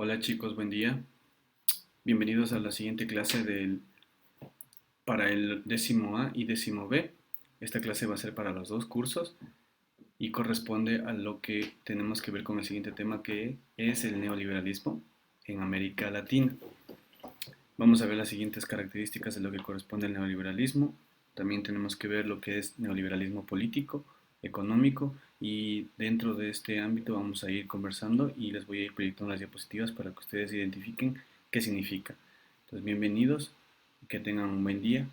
Hola chicos, buen día. Bienvenidos a la siguiente clase para el décimo A y décimo B. Esta clase va a ser para los dos cursos y corresponde a lo que tenemos que ver con el siguiente tema, que es el neoliberalismo en América Latina. Vamos a ver las siguientes características de lo que corresponde al neoliberalismo. También tenemos que ver lo que es neoliberalismo político, económico, y dentro de este ámbito vamos a ir conversando y les voy a ir proyectando las diapositivas para que ustedes identifiquen qué significa. Entonces, bienvenidos y que tengan un buen día.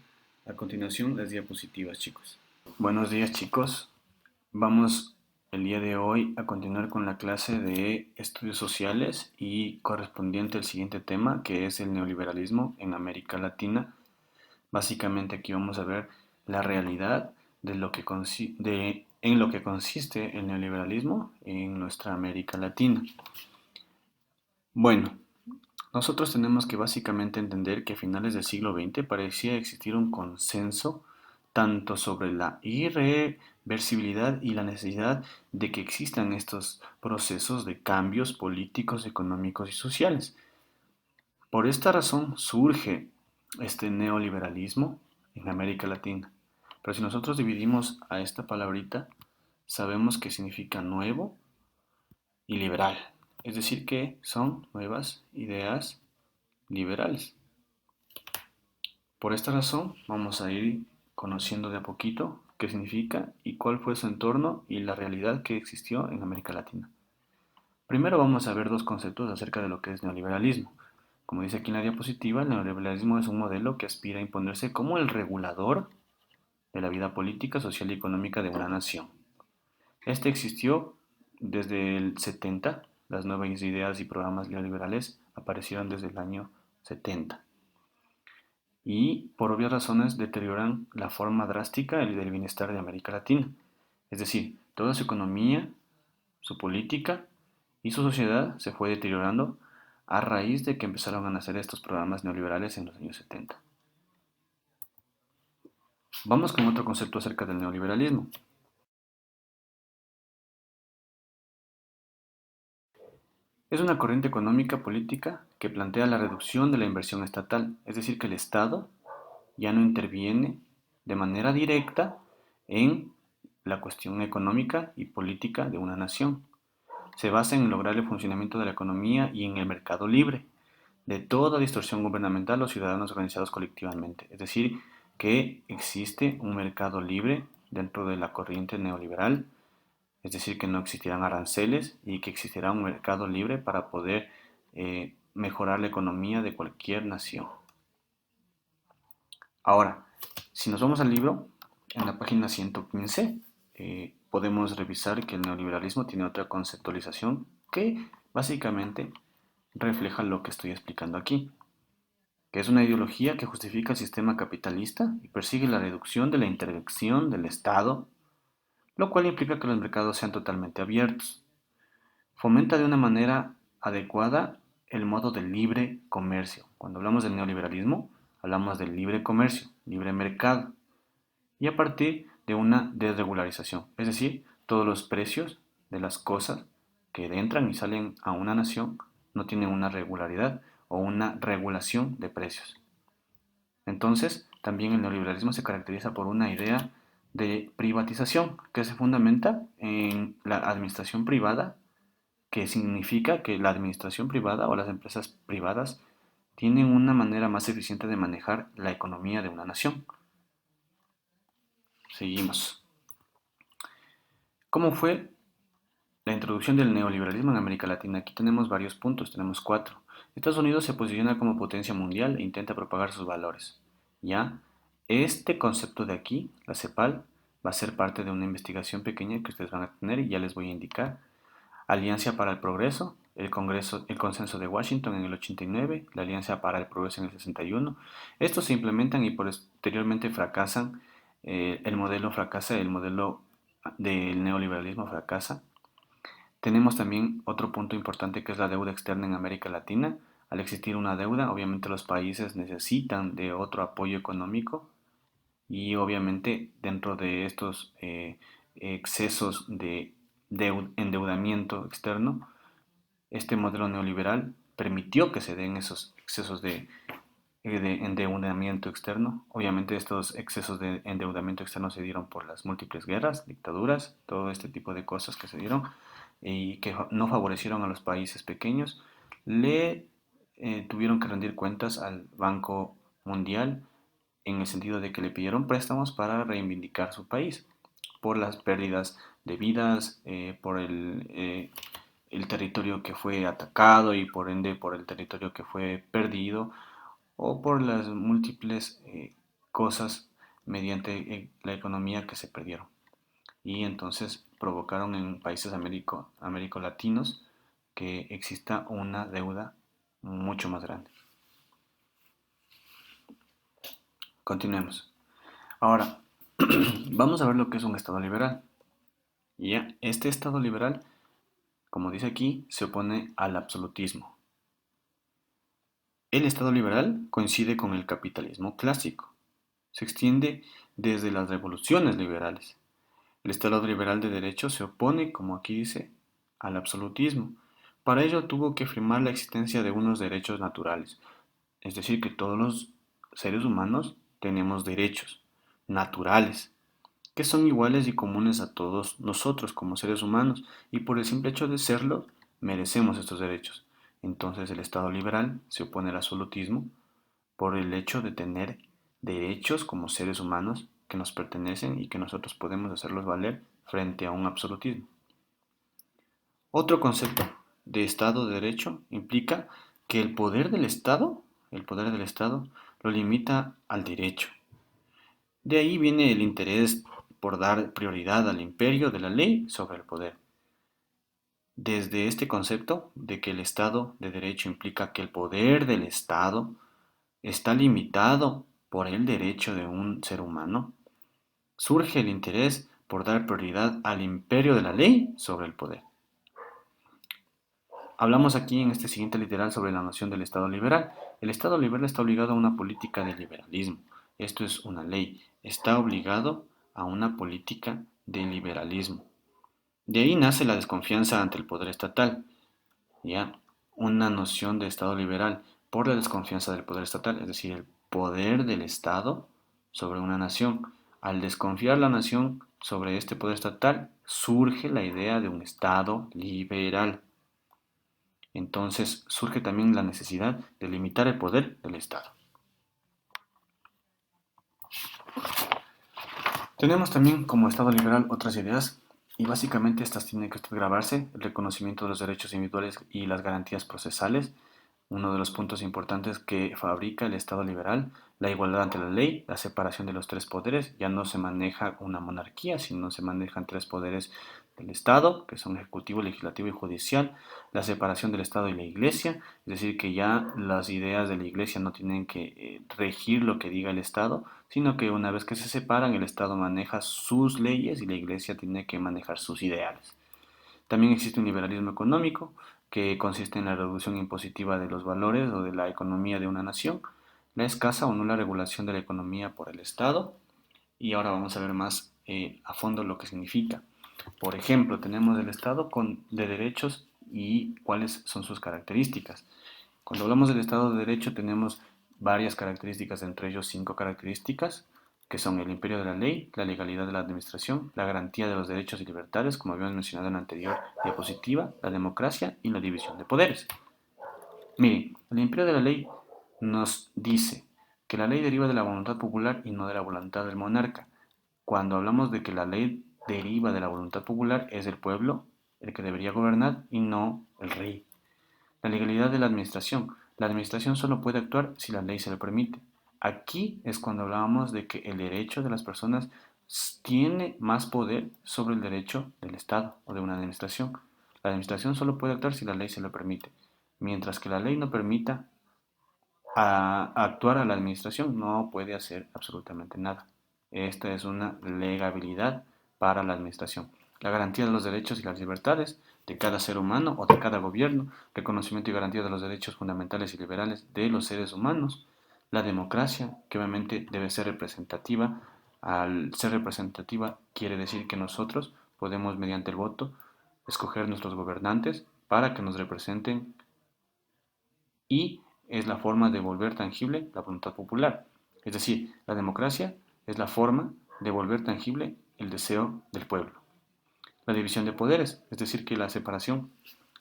A continuación, las diapositivas, chicos. Buenos días, chicos. Vamos el día de hoy a continuar con la clase de estudios sociales y correspondiente al siguiente tema, que es el neoliberalismo en América Latina. Básicamente aquí vamos a ver la realidad de en lo que consiste el neoliberalismo en nuestra América Latina. Bueno, nosotros tenemos que básicamente entender que a finales del siglo XX parecía existir un consenso tanto sobre la irreversibilidad y la necesidad de que existan estos procesos de cambios políticos, económicos y sociales. Por esta razón surge este neoliberalismo en América Latina. Pero si nosotros dividimos a esta palabrita, sabemos que significa nuevo y liberal. Es decir, que son nuevas ideas liberales. Por esta razón vamos a ir conociendo de a poquito qué significa y cuál fue su entorno y la realidad que existió en América Latina. Primero vamos a ver dos conceptos acerca de lo que es neoliberalismo. Como dice aquí en la diapositiva, el neoliberalismo es un modelo que aspira a imponerse como el regulador de la vida política, social y económica de una nación. Este existió desde el 70, las nuevas ideas y programas neoliberales aparecieron desde el año 70 y por obvias razones deterioran la forma drástica del bienestar de América Latina. Es decir, toda su economía, su política y su sociedad se fue deteriorando a raíz de que empezaron a nacer estos programas neoliberales en los años 70. Vamos con otro concepto acerca del neoliberalismo. Es una corriente económica política que plantea la reducción de la inversión estatal, es decir, que el Estado ya no interviene de manera directa en la cuestión económica y política de una nación. Se basa en lograr el funcionamiento de la economía y en el mercado libre, de toda distorsión gubernamental o ciudadanos organizados colectivamente. Es decir, que existe un mercado libre dentro de la corriente neoliberal, es decir, que no existirán aranceles y que existirá un mercado libre para poder mejorar la economía de cualquier nación. Ahora, si nos vamos al libro, en la página 115, podemos revisar que el neoliberalismo tiene otra conceptualización que básicamente refleja lo que estoy explicando aquí, que es una ideología que justifica el sistema capitalista y persigue la reducción de la intervención del Estado, lo cual implica que los mercados sean totalmente abiertos. Fomenta de una manera adecuada el modo del libre comercio. Cuando hablamos del neoliberalismo, hablamos del libre comercio, libre mercado, y a partir de una desregularización, es decir, todos los precios de las cosas que entran y salen a una nación no tienen una regularidad o una regulación de precios. Entonces, también el neoliberalismo se caracteriza por una idea de privatización que se fundamenta en la administración privada, que significa que la administración privada o las empresas privadas tienen una manera más eficiente de manejar la economía de una nación. Seguimos. ¿Cómo fue la introducción del neoliberalismo en América Latina? Aquí tenemos varios puntos, tenemos cuatro. Estados Unidos se posiciona como potencia mundial e intenta propagar sus valores. ¿Ya? Este concepto de aquí, la CEPAL, va a ser parte de una investigación pequeña que ustedes van a tener y ya les voy a indicar. Alianza para el Progreso, el Consenso de Washington en el 89, la Alianza para el Progreso en el 61. Estos se implementan y posteriormente fracasan. El modelo fracasa, el modelo del neoliberalismo fracasa. Tenemos también otro punto importante que es la deuda externa en América Latina. Al existir una deuda, obviamente los países necesitan de otro apoyo económico y obviamente dentro de estos excesos de endeudamiento externo, este modelo neoliberal permitió que se den esos excesos de endeudamiento externo. Obviamente estos excesos de endeudamiento externo se dieron por las múltiples guerras, dictaduras, todo este tipo de cosas que se dieron y que no favorecieron a los países pequeños. Le tuvieron que rendir cuentas al Banco Mundial en el sentido de que le pidieron préstamos para reivindicar su país por las pérdidas de vidas, por el territorio que fue atacado y por ende por el territorio que fue perdido o por las múltiples cosas mediante la economía que se perdieron. Y entonces provocaron en países américo-latinos que exista una deuda mucho más grande. Continuemos. Ahora, vamos a ver lo que es un Estado liberal. Ya, este Estado liberal, como dice aquí, se opone al absolutismo. El Estado liberal coincide con el capitalismo clásico. Se extiende desde las revoluciones liberales. El Estado liberal de derecho se opone, como aquí dice, al absolutismo. Para ello tuvo que afirmar la existencia de unos derechos naturales, es decir, que todos los seres humanos tenemos derechos naturales, que son iguales y comunes a todos nosotros como seres humanos, y por el simple hecho de serlo, merecemos estos derechos. Entonces el Estado liberal se opone al absolutismo por el hecho de tener derechos como seres humanos que nos pertenecen y que nosotros podemos hacerlos valer frente a un absolutismo. Otro concepto de Estado de Derecho implica que el poder del Estado lo limita al derecho. De ahí viene el interés por dar prioridad al imperio de la ley sobre el poder. Desde este concepto de que el Estado de Derecho implica que el poder del Estado está limitado por el derecho de un ser humano, surge el interés por dar prioridad al imperio de la ley sobre el poder. Hablamos aquí en este siguiente literal sobre la noción del Estado liberal. El Estado liberal está obligado a una política de liberalismo. Esto es una ley. Está obligado a una política de liberalismo. De ahí nace la desconfianza ante el poder estatal. ¿Ya? Una noción de Estado liberal por la desconfianza del poder estatal, es decir, el poder del Estado sobre una nación. Al desconfiar la nación sobre este poder estatal, surge la idea de un Estado liberal. Entonces surge también la necesidad de limitar el poder del Estado. Tenemos también como Estado liberal otras ideas y básicamente estas tienen que grabarse, el reconocimiento de los derechos individuales y las garantías procesales, uno de los puntos importantes que fabrica el Estado liberal, la igualdad ante la ley, la separación de los tres poderes, ya no se maneja una monarquía, sino se manejan tres poderes del Estado, que son ejecutivo, legislativo y judicial, la separación del Estado y la Iglesia, es decir, que ya las ideas de la Iglesia no tienen que regir lo que diga el Estado, sino que una vez que se separan, el Estado maneja sus leyes y la Iglesia tiene que manejar sus ideales. También existe un liberalismo económico, que consiste en la reducción impositiva de los valores o de la economía de una nación, la escasa o nula regulación de la economía por el Estado, y ahora vamos a ver más a fondo lo que significa. Por ejemplo, tenemos el Estado de derechos y cuáles son sus características. Cuando hablamos del Estado de Derecho tenemos varias características, entre ellos 5 características, que son el imperio de la ley, la legalidad de la administración, la garantía de los derechos y libertades, como habíamos mencionado en la anterior diapositiva, la democracia y la división de poderes. Miren, el imperio de la ley nos dice que la ley deriva de la voluntad popular y no de la voluntad del monarca. Cuando hablamos de que la ley deriva de la voluntad popular, es el pueblo el que debería gobernar y no el rey. La legalidad de la administración. La administración solo puede actuar si la ley se lo permite. Aquí es cuando hablábamos de que el derecho de las personas tiene más poder sobre el derecho del Estado o de una administración. La administración solo puede actuar si la ley se lo permite. Mientras que la ley no permita actuar a la administración, no puede hacer absolutamente nada. Esta es una legabilidad para la administración. La garantía de los derechos y las libertades de cada ser humano o de cada gobierno, reconocimiento y garantía de los derechos fundamentales y liberales de los seres humanos, la democracia, que obviamente debe ser representativa. Al ser representativa quiere decir que nosotros podemos, mediante el voto, escoger nuestros gobernantes para que nos representen y es la forma de volver tangible la voluntad popular. Es decir, la democracia es la forma de volver tangible el deseo del pueblo. La división de poderes, es decir, que la separación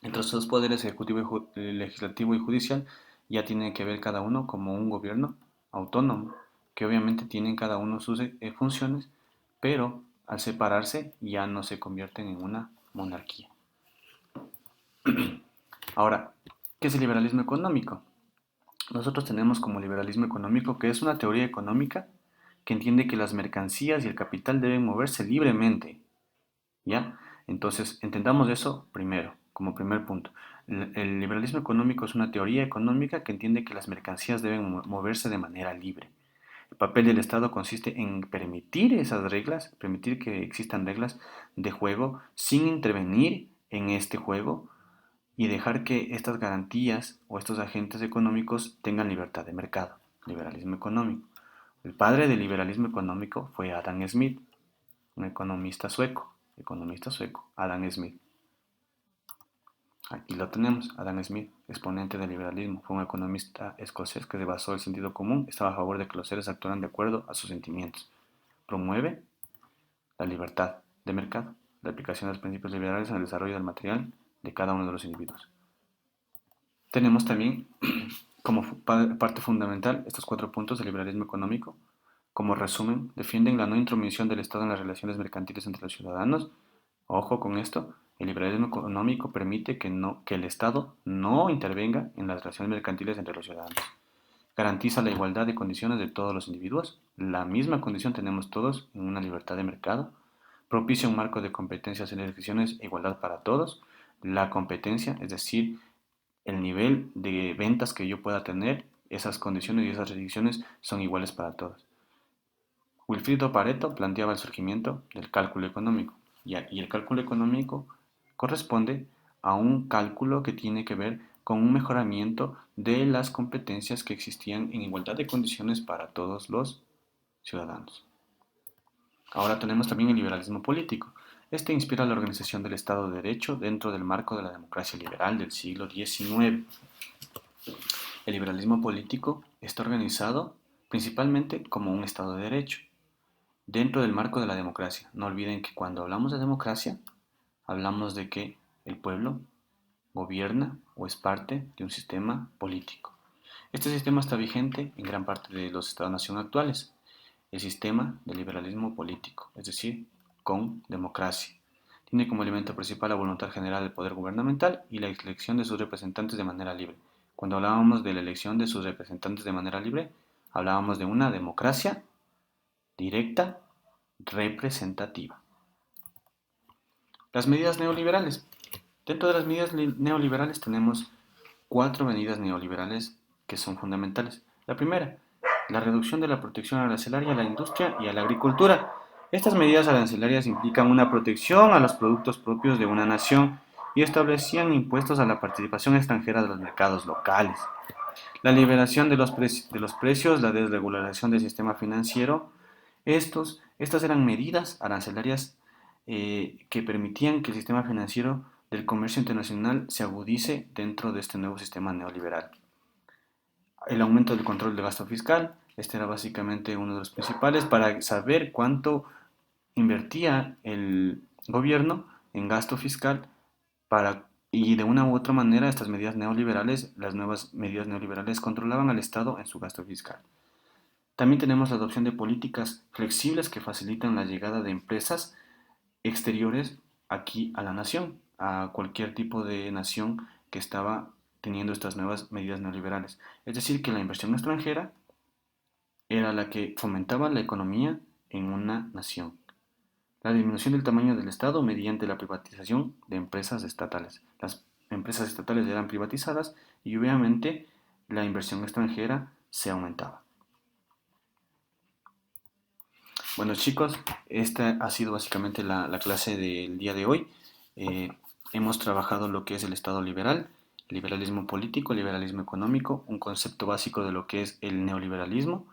entre los dos poderes, ejecutivo, legislativo y judicial, ya tiene que ver cada uno como un gobierno autónomo, que obviamente tienen cada uno sus funciones, pero al separarse ya no se convierten en una monarquía. Ahora, ¿qué es el liberalismo económico? Nosotros tenemos como liberalismo económico que es una teoría económica que entiende que las mercancías y el capital deben moverse libremente, ¿ya? Entonces, entendamos eso primero, como primer punto. El liberalismo económico es una teoría económica que entiende que las mercancías deben moverse de manera libre. El papel del Estado consiste en permitir esas reglas, permitir que existan reglas de juego sin intervenir en este juego y dejar que estas garantías o estos agentes económicos tengan libertad de mercado, liberalismo económico. El padre del liberalismo económico fue Adam Smith, un economista sueco, Adam Smith. Aquí lo tenemos, Adam Smith, exponente del liberalismo, fue un economista escocés que se basó en el sentido común, estaba a favor de que los seres actuaran de acuerdo a sus sentimientos. Promueve la libertad de mercado, la aplicación de los principios liberales en el desarrollo del material de cada uno de los individuos. Tenemos también como parte fundamental estos 4 puntos del liberalismo económico. Como resumen, defienden la no intromisión del Estado en las relaciones mercantiles entre los ciudadanos. Ojo con esto, el liberalismo económico permite que el Estado no intervenga en las relaciones mercantiles entre los ciudadanos. Garantiza la igualdad de condiciones de todos los individuos. La misma condición tenemos todos en una libertad de mercado. Propicia un marco de competencias y elecciones e igualdad para todos. La competencia, es decir, el nivel de ventas que yo pueda tener, esas condiciones y esas restricciones son iguales para todos. Wilfrido Pareto planteaba el surgimiento del cálculo económico y el cálculo económico corresponde a un cálculo que tiene que ver con un mejoramiento de las competencias que existían en igualdad de condiciones para todos los ciudadanos. Ahora tenemos también el liberalismo político. Este inspira la organización del Estado de Derecho dentro del marco de la democracia liberal del siglo XIX. El liberalismo político está organizado principalmente como un Estado de Derecho, dentro del marco de la democracia. No olviden que cuando hablamos de democracia, hablamos de que el pueblo gobierna o es parte de un sistema político. Este sistema está vigente en gran parte de los Estados-nación actuales, el sistema de liberalismo político, es decir, con democracia. Tiene como elemento principal la voluntad general del poder gubernamental y la elección de sus representantes de manera libre. Cuando hablábamos de la elección de sus representantes de manera libre, hablábamos de una democracia directa, representativa. Las medidas neoliberales. Dentro de las medidas neoliberales tenemos 4 medidas neoliberales que son fundamentales. La primera, la reducción de la protección arancelaria a la industria y a la agricultura. Estas medidas arancelarias implican una protección a los productos propios de una nación y establecían impuestos a la participación extranjera de los mercados locales. La liberación de los precios, la desregulación del sistema financiero. Estas eran medidas arancelarias que permitían que el sistema financiero del comercio internacional se agudice dentro de este nuevo sistema neoliberal. El aumento del control de gasto fiscal, este era básicamente uno de los principales para saber cuánto invertía el gobierno en gasto fiscal y de una u otra manera estas medidas neoliberales, las nuevas medidas neoliberales controlaban al Estado en su gasto fiscal. También tenemos la adopción de políticas flexibles que facilitan la llegada de empresas exteriores aquí a la nación, a cualquier tipo de nación que estaba teniendo estas nuevas medidas neoliberales. Es decir, que la inversión extranjera era la que fomentaba la economía en una nación. La disminución del tamaño del Estado mediante la privatización de empresas estatales. Las empresas estatales eran privatizadas y obviamente la inversión extranjera se aumentaba. Bueno chicos, esta ha sido básicamente la clase del día de hoy. Eh, Hemos trabajado lo que es el Estado liberal, liberalismo político, liberalismo económico, un concepto básico de lo que es el neoliberalismo,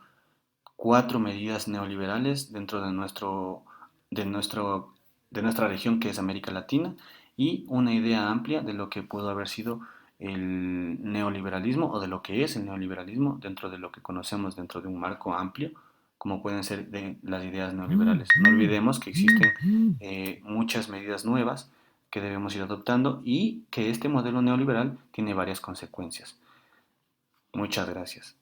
4 medidas neoliberales dentro de nuestro, de nuestra región que es América Latina y una idea amplia de lo que pudo haber sido el neoliberalismo o de lo que es el neoliberalismo dentro de lo que conocemos dentro de un marco amplio, como pueden ser de las ideas neoliberales. No olvidemos que existen muchas medidas nuevas que debemos ir adoptando y que este modelo neoliberal tiene varias consecuencias. Muchas gracias.